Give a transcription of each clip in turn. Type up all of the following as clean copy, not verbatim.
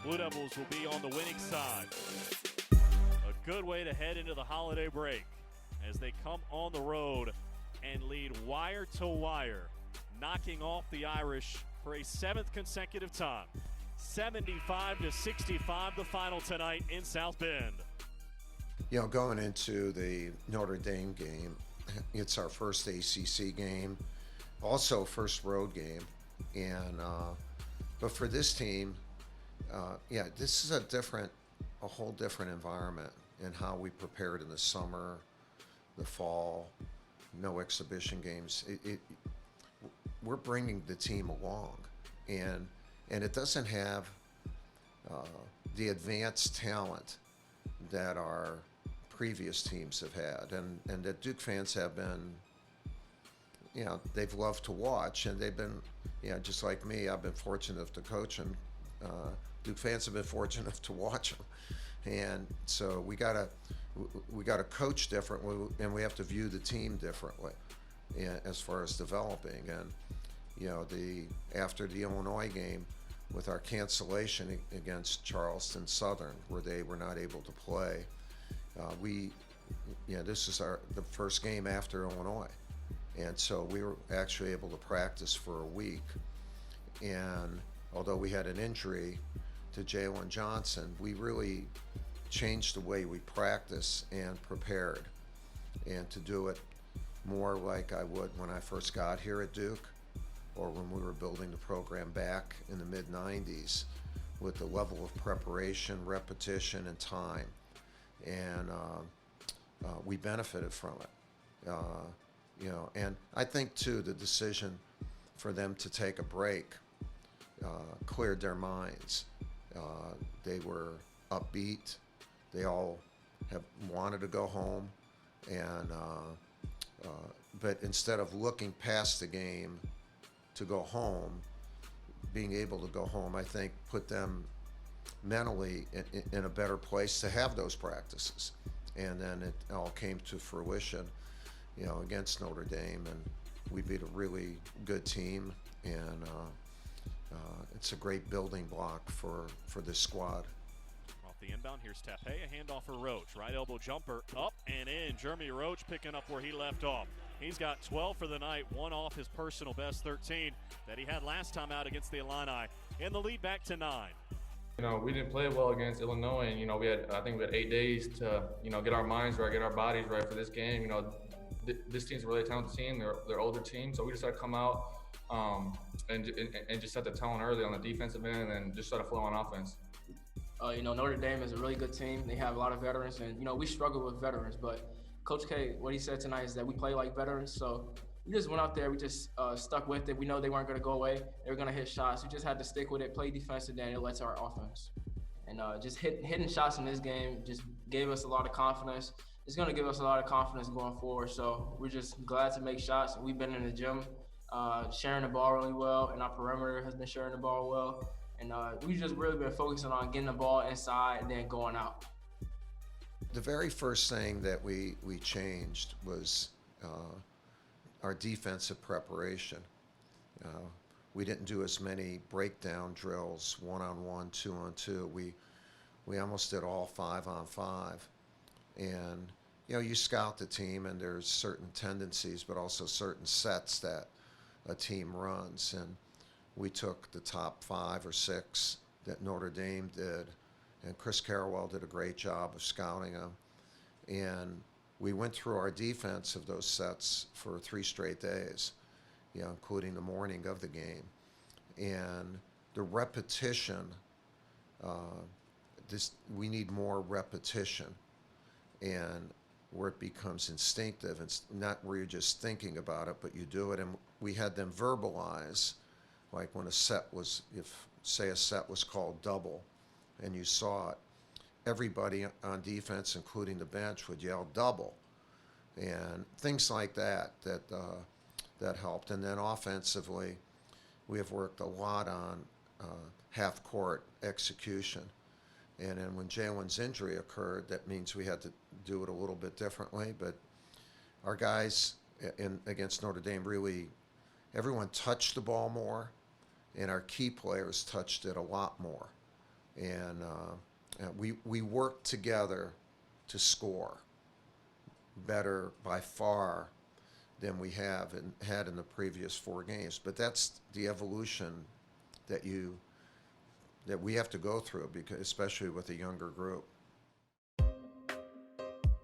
Blue Devils will be on the winning side. A good way to head into the holiday break as they come on the road and lead wire to wire, knocking off the Irish for a seventh consecutive time. 75-65 the final tonight in South Bend. You know, going into the Notre Dame game, it's our first ACC game, also first road game, and but for this team, this is a whole different environment in how we prepared in the summer, the fall, no exhibition games. We're bringing the team along, and it doesn't have the advanced talent that our previous teams have had, and that Duke fans have been, they've loved to watch, and they've been, just like me, I've been fortunate enough to coach them. Duke fans have been fortunate enough to watch them, and so we gotta coach differently, and we have to view the team differently, as far as developing. And after the Illinois game, with our cancellation against Charleston Southern, where they were not able to play, this is the first game after Illinois, and so we were actually able to practice for a week. And although we had an injury to Jalen Johnson, we really changed the way we practice and prepared, and to do it more like I would when I first got here at Duke, or when we were building the program back in the mid-90s, with the level of preparation, repetition, and time. And we benefited from it. And I think too, the decision for them to take a break cleared their minds. They were upbeat. They all have wanted to go home, and but instead of looking past the game to go home, being able to go home, I think, put them mentally in a better place to have those practices. And then it all came to fruition, against Notre Dame, and we beat a really good team, and it's a great building block for this squad. Off the inbound, here's Tepe, a handoff for Roach. Right elbow jumper, up and in. Jeremy Roach picking up where he left off. He's got 12 for the night, one off his personal best 13 that he had last time out against the Illini. In the lead, back to 9. We didn't play well against Illinois, and I think we had 8 days to get our minds right, get our bodies right for this game. This team's a really talented team. They're older team, so we just had to come out and just set the tone early on the defensive end, and then just start to flow on offense. Notre Dame is a really good team. They have a lot of veterans, and we struggle with veterans, but Coach K, what he said tonight is that we play like veterans. So we just went out there, we just stuck with it. We know they weren't going to go away. They were going to hit shots. We just had to stick with it, play defense, and then it led to our offense. And just hitting shots in this game just gave us a lot of confidence. It's going to give us a lot of confidence going forward. So we're just glad to make shots. We've been in the gym sharing the ball really well, and our perimeter has been sharing the ball well. And we've just really been focusing on getting the ball inside and then going out. The very first thing that we changed was our defensive preparation. We didn't do as many breakdown drills, 1-on-1, 2-on-2. We almost did all 5-on-5. And you scout the team, and there's certain tendencies, but also certain sets that a team runs. And we took the top 5 or 6 that Notre Dame did, and Chris Carrawell did a great job of scouting them. And we went through our defense of those sets for 3 straight days, including the morning of the game. And the repetition, we need more repetition, and where it becomes instinctive. It's not where you're just thinking about it, but you do it. And we had them verbalize, like when a set was called double, and you saw it, everybody on defense, including the bench, would yell double, and things like that helped. And then offensively, we have worked a lot on half-court execution. And then when Jalen's injury occurred, that means we had to do it a little bit differently. But our guys against Notre Dame, really, everyone touched the ball more, and our key players touched it a lot more. and we work together to score better by far than we have and had in the previous 4 games. But that's the evolution that we have to go through, because especially with a younger group.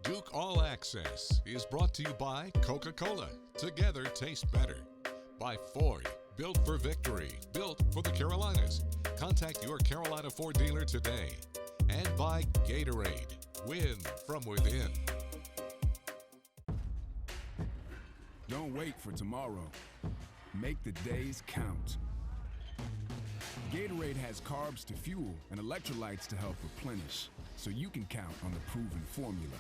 Duke All Access is brought to you by Coca-Cola. Together taste better. By Ford, built for victory, built for the Carolinas. Contact your Carolina Ford dealer today. And by Gatorade, win from within. Don't wait for tomorrow. Make the days count. Gatorade has carbs to fuel and electrolytes to help replenish, so you can count on the proven formula.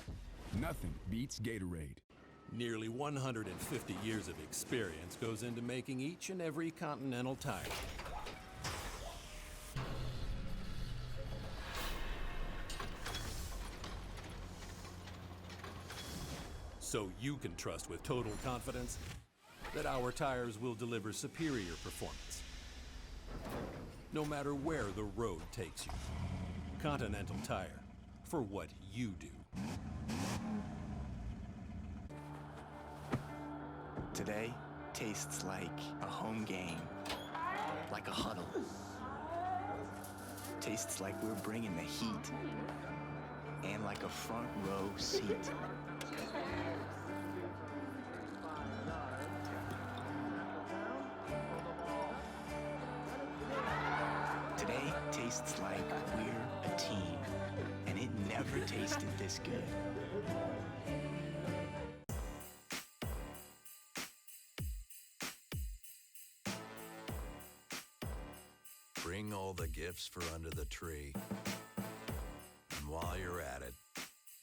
Nothing beats Gatorade. Nearly 150 years of experience goes into making each and every Continental tire. So you can trust with total confidence that our tires will deliver superior performance, no matter where the road takes you. Continental Tire, for what you do. Today tastes like a home game, like a huddle. Tastes like we're bringing the heat, and like a front row seat. Today tastes like we're a team, and it never tasted this good. Bring all the gifts for under the tree. And while you're at it,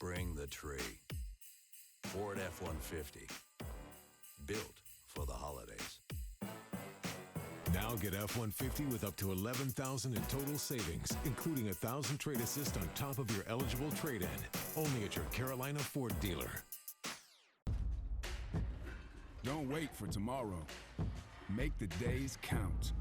bring the tree. Ford F-150. Built for the holidays. Now get F-150 with up to $11,000 in total savings, including $1,000 trade assist on top of your eligible trade-in. Only at your Carolina Ford dealer. Don't wait for tomorrow. Make the days count.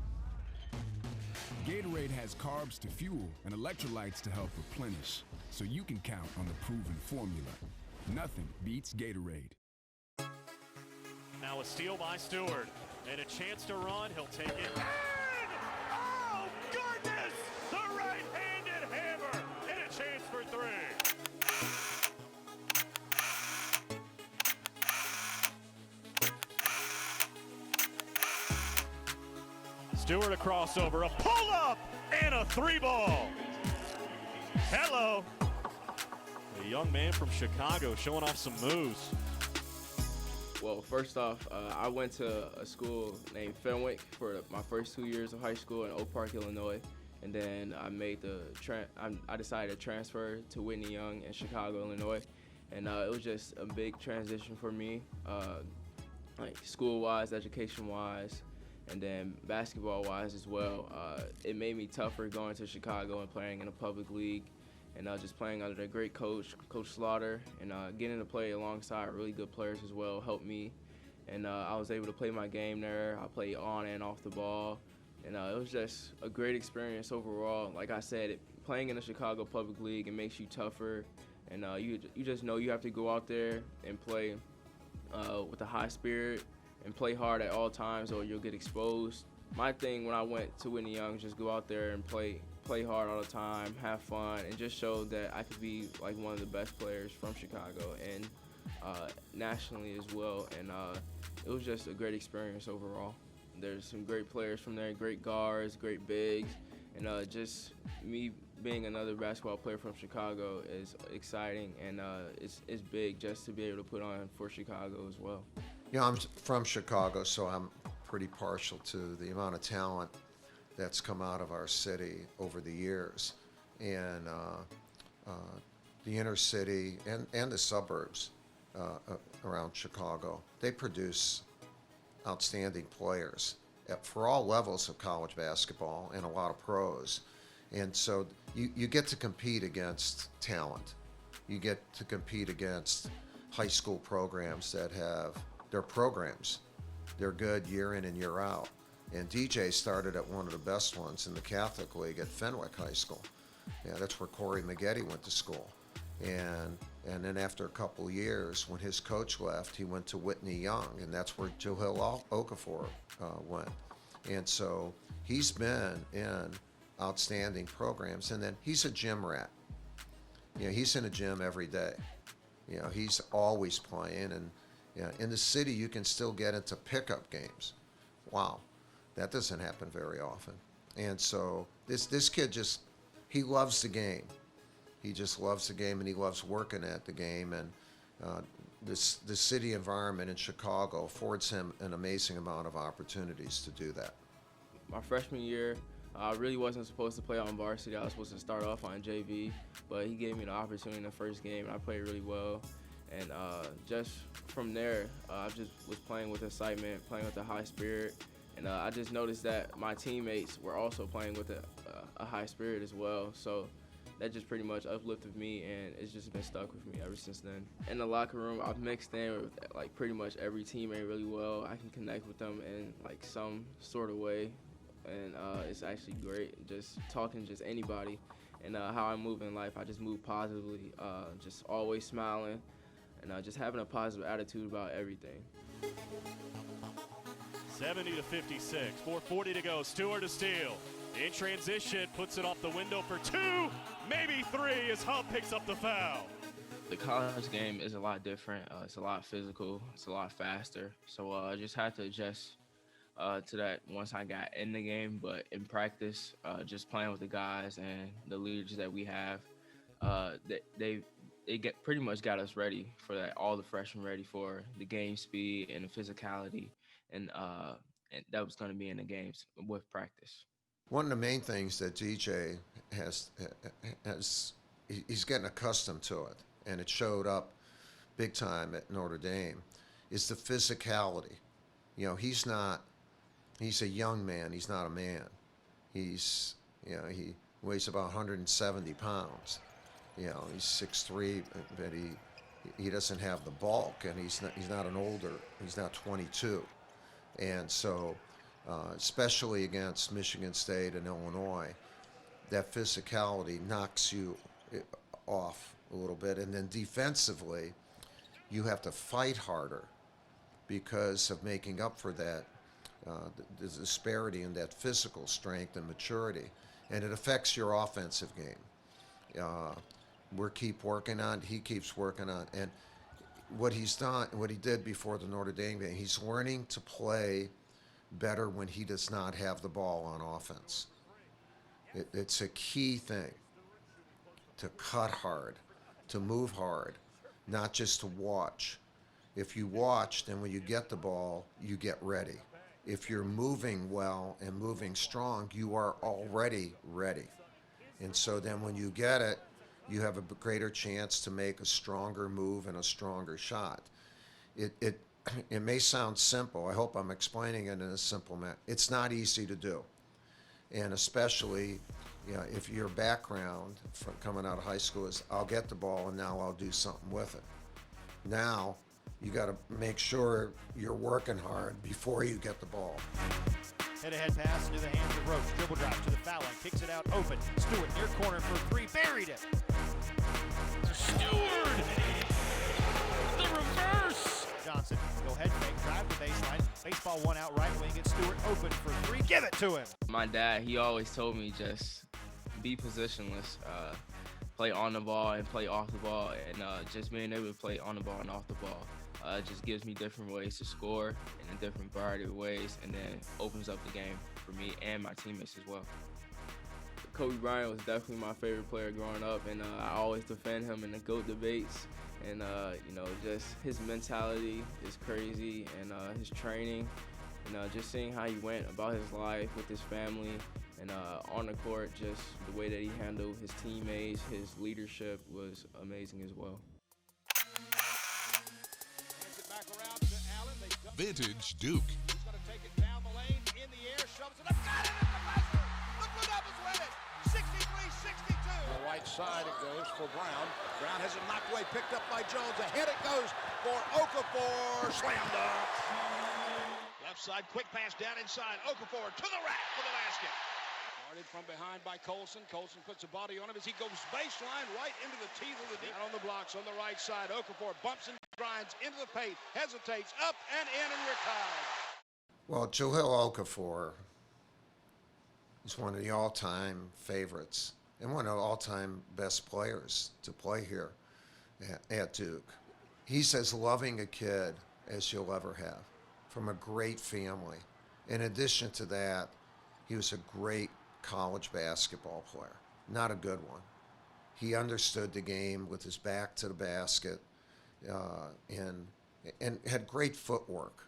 Gatorade has carbs to fuel and electrolytes to help replenish, so you can count on the proven formula. Nothing beats Gatorade. Now a steal by Steward, and a chance to run. He'll take it. And, oh, goodness! The right-handed hammer, and a chance for 3. Steward a crossover, a pull-up, and a 3-ball. Hello. A young man from Chicago showing off some moves. Well, first off, I went to a school named Fenwick for my first 2 years of high school in Oak Park, Illinois, and then I made I decided to transfer to Whitney Young in Chicago, Illinois, and it was just a big transition for me, like school-wise, education-wise, and then basketball-wise as well. It made me tougher going to Chicago and playing in a public league, and just playing under a great coach, Coach Slaughter, and getting to play alongside really good players as well helped me. And I was able to play my game there. I played on and off the ball, and it was just a great experience overall. Like I said, playing in the Chicago Public League, it makes you tougher, and you just know you have to go out there and play with a high spirit and play hard at all times, or you'll get exposed. My thing when I went to Whitney Young was just go out there and play hard all the time, have fun, and just show that I could be like one of the best players from Chicago and nationally as well. And it was just a great experience overall. There's some great players from there, great guards, great bigs, and just me being another basketball player from Chicago is exciting, and it's big just to be able to put on for Chicago as well. You know, I'm from Chicago, so I'm pretty partial to the amount of talent that's come out of our city over the years. And the inner city and the suburbs around Chicago, they produce outstanding players for all levels of college basketball and a lot of pros. And so you get to compete against talent. You get to compete against high school programs that have their programs. They're good year in and year out. And DJ started at one of the best ones in the Catholic League at Fenwick High School. Yeah, that's where Corey Maggette went to school. And then after a couple of years, when his coach left, he went to Whitney Young, and that's where Johil Okafor went. And so he's been in outstanding programs, and then he's a gym rat. You know, he's in a gym every day. You know, he's always playing, and you know, in the city you can still get into pickup games. Wow, that doesn't happen very often. And so this kid he loves the game. He just loves the game, and he loves working at the game. And the city environment in Chicago affords him an amazing amount of opportunities to do that. My freshman year, I really wasn't supposed to play on varsity. I was supposed to start off on JV, but he gave me the opportunity in the first game, and I played really well. And just from there, I just was playing with excitement, playing with a high spirit. And I just noticed that my teammates were also playing with a high spirit as well. So that just pretty much uplifted me, and it's just been stuck with me ever since then. In the locker room, I've mixed in with like pretty much every teammate really well. I can connect with them in like some sort of way, and it's actually great just talking to just anybody. And how I move in life, I just move positively, just always smiling, and just having a positive attitude about everything. 70-56, 4:40 to go. Steward to steal. In transition, puts it off the window for 2, maybe 3, as Hub picks up the foul. The college game is a lot different. It's a lot physical. It's a lot faster. So I just had to adjust to that once I got in the game. But in practice, just playing with the guys and the leaders that we have, they pretty much got us ready for that. All the freshmen ready for the game speed and the physicality, and that was going to be in the games with practice. One of the main things that DJ has he's getting accustomed to it, and it showed up big time at Notre Dame, is the physicality. You know, he's a young man, he's not a man. He weighs about 170 pounds. You know, he's 6'3", but he doesn't have the bulk, and he's not 22. And so, especially against Michigan State and Illinois, that physicality knocks you off a little bit. And then defensively, you have to fight harder because of making up for that, the disparity in that physical strength and maturity. And it affects your offensive game. He keeps working on, and what he did before the Notre Dame game, he's learning to play better when he does not have the ball on offense. It's a key thing to cut hard, to move hard, not just to watch. If you watch, then when you get the ball, you get ready. If you're moving well and moving strong, you are already ready. And so then when you get it, you have a greater chance to make a stronger move and a stronger shot. It may sound simple. I hope I'm explaining it in a simple manner. It's not easy to do. And especially, you know, if your background from coming out of high school is, I'll get the ball and now I'll do something with it. Now, you got to make sure you're working hard before you get the ball. Head-to-head pass into the hands of Roach. Dribble drive to the foul line. Kicks it out open. Steward near corner for 3. Buried it. Steward! The reverse! Johnson, go ahead, fake drive to baseline. Baseball one out right wing. It's Steward open for 3. Give it to him. My dad, he always told me just be positionless. Play on the ball and play off the ball. And just being able to play on the ball and off the ball just gives me different ways to score in a different variety of ways, and then opens up the game for me and my teammates as well. Kobe Bryant was definitely my favorite player growing up, and I always defend him in the GOAT debates. And just his mentality is crazy, and his training, and just seeing how he went about his life with his family, and on the court, just the way that he handled his teammates, his leadership was amazing as well. Vintage Duke. He's going to take it down the lane, in the air, shoves it up, got it at the buzzer. Look what up is with it. 63-62. The right side it goes for Brown. Brown has it knocked away, picked up by Jones. Ahead it goes for Okafor. Slam dunk. Left side, quick pass down inside. Okafor to the rack for the basket. Guarded from behind by Colson. Colson puts a body on him as he goes baseline right into the teeth of the deep. On the blocks on the right side. Okafor bumps and grinds into the paint. Hesitates, up and in, and retired. Well, Jahlil Okafor is one of the all-time favorites and one of the all-time best players to play here at Duke. He's as loving a kid as you'll ever have, from a great family. In addition to that, he was a great college basketball player, not a good one. He understood the game with his back to the basket and had great footwork,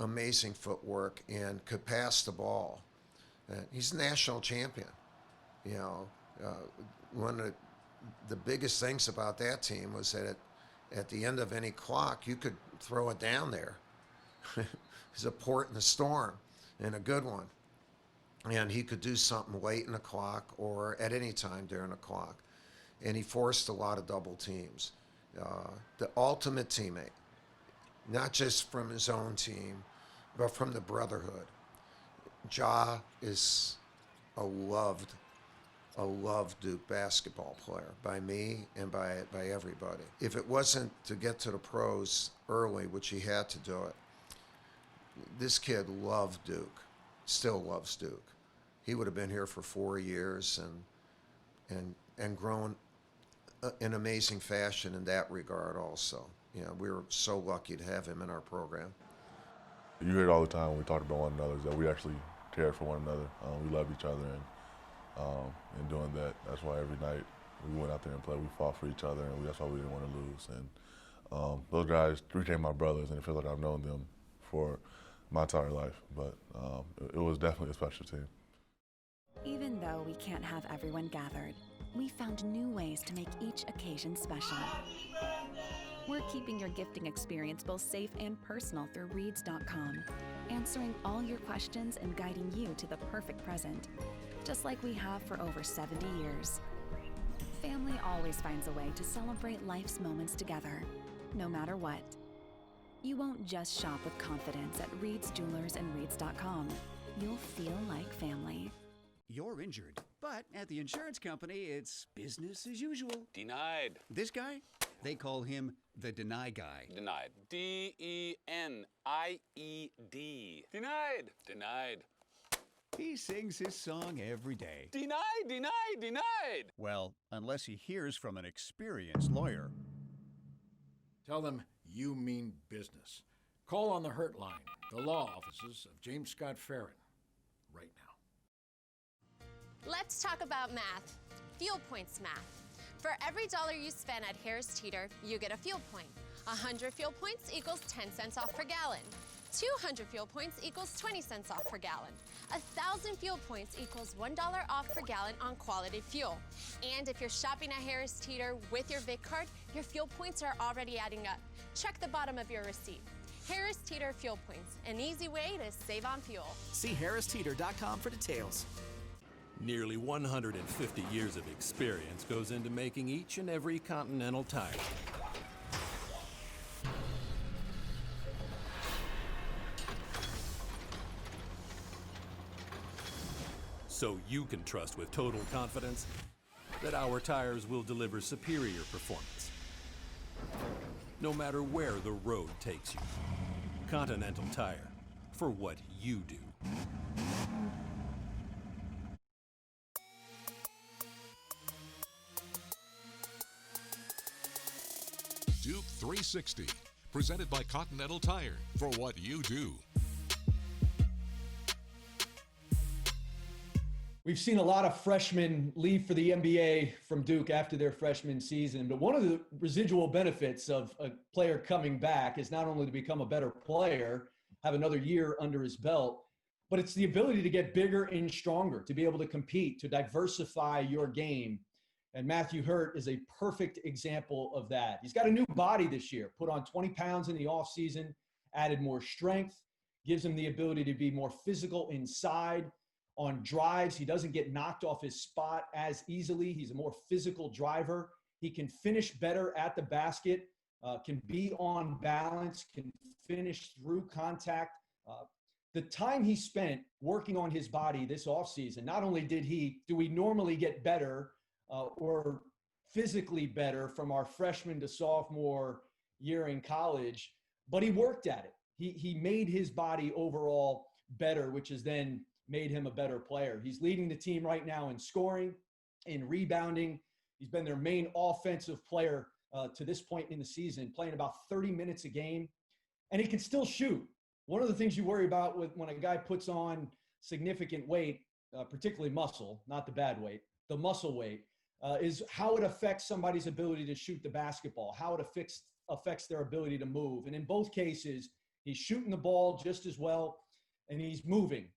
amazing footwork, and could pass the ball. He's a national champion. You know, one of the biggest things about that team was that at the end of any clock, you could throw it down there. It's a port in a storm, and a good one. And he could do something late in the clock or at any time during the clock. And he forced a lot of double teams. The ultimate teammate, not just from his own team, but from the brotherhood. Ja is a loved Duke basketball player by me and by everybody. If it wasn't to get to the pros early, which he had to do it, this kid loved Duke, still loves Duke. He would have been here for 4 years and grown in amazing fashion in that regard also. You know, we were so lucky to have him in our program. You hear it all the time when we talk about one another, that we actually care for one another. We love each other, and in doing that, that's why every night we went out there and played. We fought for each other, and that's why we didn't want to lose. And those guys became my brothers, and it feels like I've known them for my entire life. But it was definitely a special team. Even though we can't have everyone gathered, we found new ways to make each occasion special. We're keeping your gifting experience both safe and personal through Reads.com, answering all your questions and guiding you to the perfect present, just like we have for over 70 years. Family always finds a way to celebrate life's moments together, no matter what. You won't just shop with confidence at Reed's Jewelers and Reads.com. You'll feel like family. You're injured, but at the insurance company, it's business as usual. Denied. This guy? They call him the Deny Guy. Denied. D-E-N-I-E-D. Denied. Denied. He sings his song every day. Denied, denied, denied. Well, unless he hears from an experienced lawyer. Tell them you mean business. Call on the Hurt Line, the law offices of James Scott Farron, right now. Let's talk about math. Fuel points math. For every $1 you spend at Harris Teeter, you get a fuel point. 100 fuel points equals 10 cents off per gallon. 200 fuel points equals 20 cents off per gallon. 1,000 fuel points equals $1 off per gallon on quality fuel. And if you're shopping at Harris Teeter with your Vic card, your fuel points are already adding up. Check the bottom of your receipt. Harris Teeter Fuel Points, an easy way to save on fuel. See harristeeter.com for details. Nearly 150 years of experience goes into making each and every Continental tire. So you can trust with total confidence that our tires will deliver superior performance, no matter where the road takes you. Continental Tire, for what you do. Duke 360, presented by Continental Tire, for what you do. We've seen a lot of freshmen leave for the NBA from Duke after their freshman season, but one of the residual benefits of a player coming back is not only to become a better player, have another year under his belt, but it's the ability to get bigger and stronger, to be able to compete, to diversify your game. And Matthew Hurt is a perfect example of that. He's got a new body this year, put on 20 pounds in the offseason, added more strength, gives him the ability to be more physical inside. On drives, he doesn't get knocked off his spot as easily. He's a more physical driver. He can finish better at the basket, can be on balance, can finish through contact. the time he spent working on his body this offseason, not only do we normally get better or physically better from our freshman to sophomore year in college, but he worked at it. He made his body overall better, which has then made him a better player. He's leading the team right now in scoring, in rebounding. He's been their main offensive player to this point in the season, playing about 30 minutes a game, and he can still shoot. One of the things you worry about when a guy puts on significant weight, particularly muscle, not the bad weight, the muscle weight, is how it affects somebody's ability to shoot the basketball, how it affects their ability to move. And in both cases, he's shooting the ball just as well, and he's moving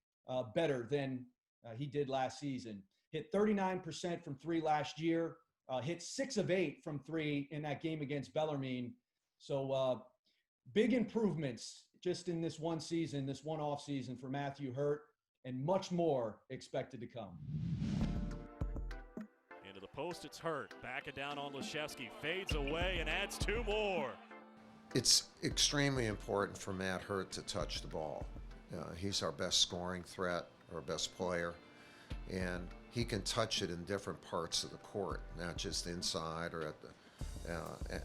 better than he did last season. Hit 39% from three last year, hit 6 of 8 from three in that game against Bellarmine. So big improvements just in this one season, this one off season for Matthew Hurt, and much more expected to come. Into the post, it's Hurt. Back it down on Leshevsky. Fades away and adds 2 more. It's extremely important for Matt Hurt to touch the ball. He's our best scoring threat, our best player, and he can touch it in different parts of the court, not just inside or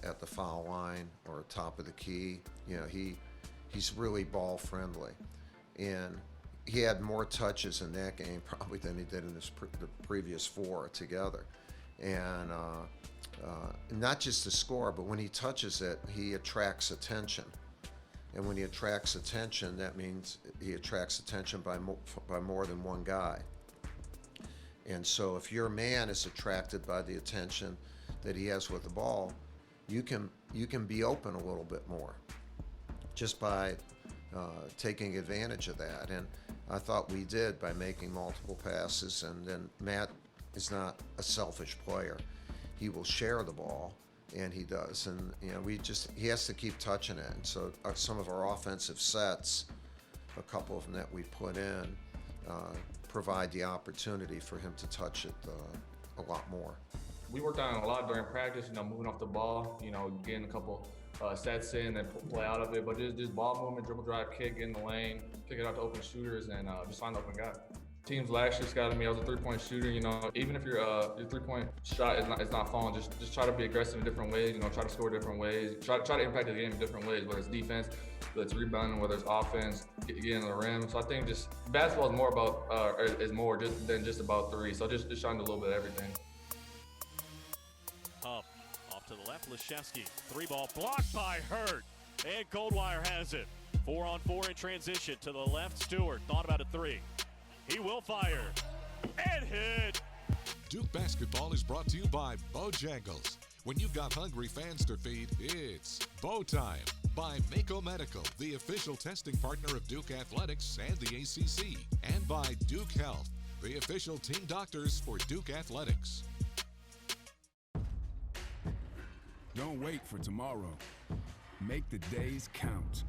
at the foul line or top of the key. You know, he's really ball friendly, and he had more touches in that game probably than he did in the previous 4 together. And not just to score, but when he touches it, he attracts attention. And when he attracts attention, that means he attracts attention by more than one guy. And so if your man is attracted by the attention that he has with the ball, you can be open a little bit more just by taking advantage of that. And I thought we did by making multiple passes. And then Matt is not a selfish player. He will share the ball, and he does. And you know, he has to keep touching it. And so some of our offensive sets, a couple of them that we put in, provide the opportunity for him to touch it a lot more. We worked on it a lot during practice, moving off the ball, getting a couple sets in and play out of it. But just ball movement, dribble drive, kick, get in the lane, kick it out to open shooters, and just find the open guy. Teams last year scouted me. I was a three-point shooter. Even if your three-point shot is not falling, just try to be aggressive in different ways. Try to score different ways. Try to impact the game in different ways. Whether it's defense, whether it's rebounding, whether it's offense, getting to the rim. So I think just basketball is more about than just about three. So just trying to do a little bit of everything. Off to the left, Leshevsky. 3-ball blocked by Hurt, and Goldwire has it. 4-on-4 in transition to the left. Steward thought about a 3. He will fire and hit. Duke basketball is brought to you by Bojangles. When you've got hungry fans to feed, it's Bow Time. By Mako Medical, the official testing partner of Duke Athletics and the ACC. And by Duke Health, the official team doctors for Duke Athletics. Don't wait for tomorrow. Make the days count.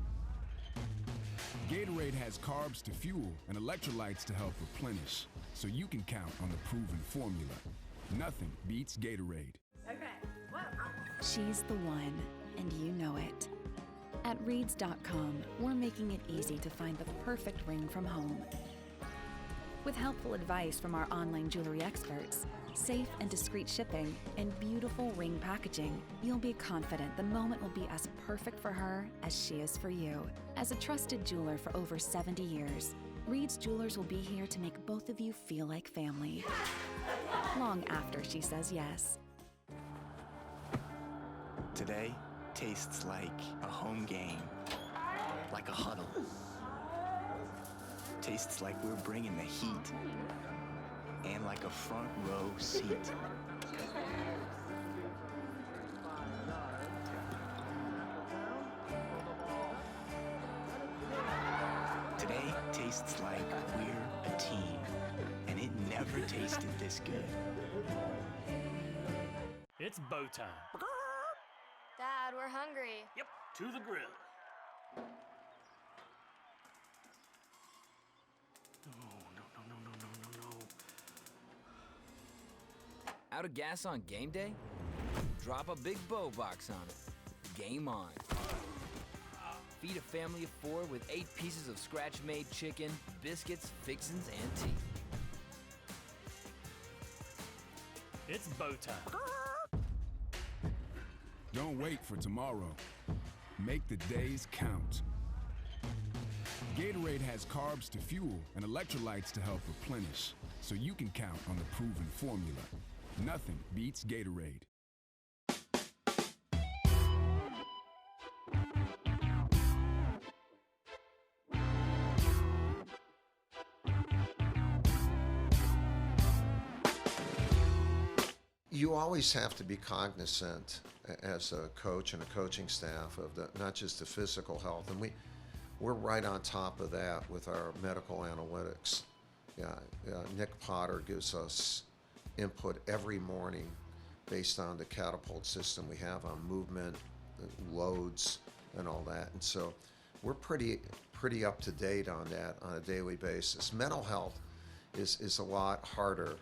Gatorade has carbs to fuel and electrolytes to help replenish, so you can count on the proven formula. Nothing beats Gatorade. She's the one, and you know it. At Reeds.com, we're making it easy to find the perfect ring from home. With helpful advice from our online jewelry experts, safe and discreet shipping, and beautiful ring packaging, you'll be confident the moment will be as perfect for her as she is for you. As a trusted jeweler for over 70 years, Reed's Jewelers will be here to make both of you feel like family. Long after she says yes. Today tastes like a home game, like a huddle. Tastes like we're bringing the heat, and like a front row seat. Today tastes like we're a team, and it never tasted this good. It's bow time. Dad, we're hungry. Yep, to the grill. Out of gas on game day? Drop a big bow box on it. Game on. feed a family of 4 with 8 pieces of scratch-made chicken, biscuits, fixins, and tea. It's bow time. Don't wait for tomorrow. Make the days count. Gatorade has carbs to fuel and electrolytes to help replenish, so you can count on the proven formula. Nothing beats Gatorade. You always have to be cognizant as a coach and a coaching staff of not just the physical health, and we're right on top of that with our medical analytics. Nick Potter gives us input every morning based on the catapult system we have on movement, loads, and all that. And so we're pretty up to date on that on a daily basis. Mental health is a lot harder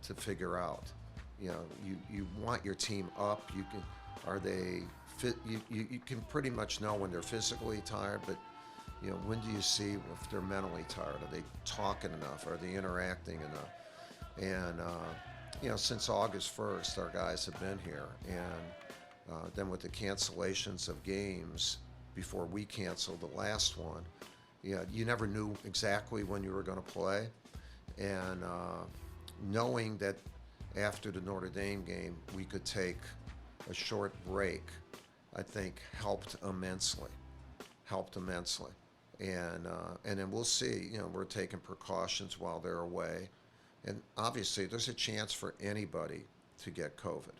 to figure out. You want your team up. Are they fit? You can pretty much know when they're physically tired, but when do you see if they're mentally tired? Are they talking enough? Are they interacting enough? And since August 1st, our guys have been here, and then with the cancellations of games before we canceled the last one, you never knew exactly when you were going to play, and knowing that after the Notre Dame game we could take a short break, I think helped immensely. And then we'll see. We're taking precautions while they're away, and obviously there's a chance for anybody to get COVID,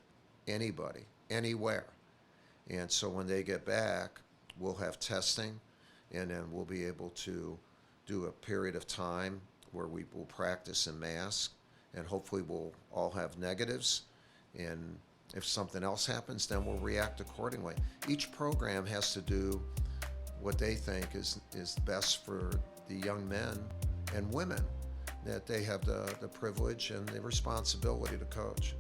anybody, anywhere. And so when they get back, we'll have testing, and then we'll be able to do a period of time where we will practice in masks, and hopefully we'll all have negatives. And if something else happens, then we'll react accordingly. Each program has to do what they think is best for the young men and women that they have the privilege and the responsibility to coach.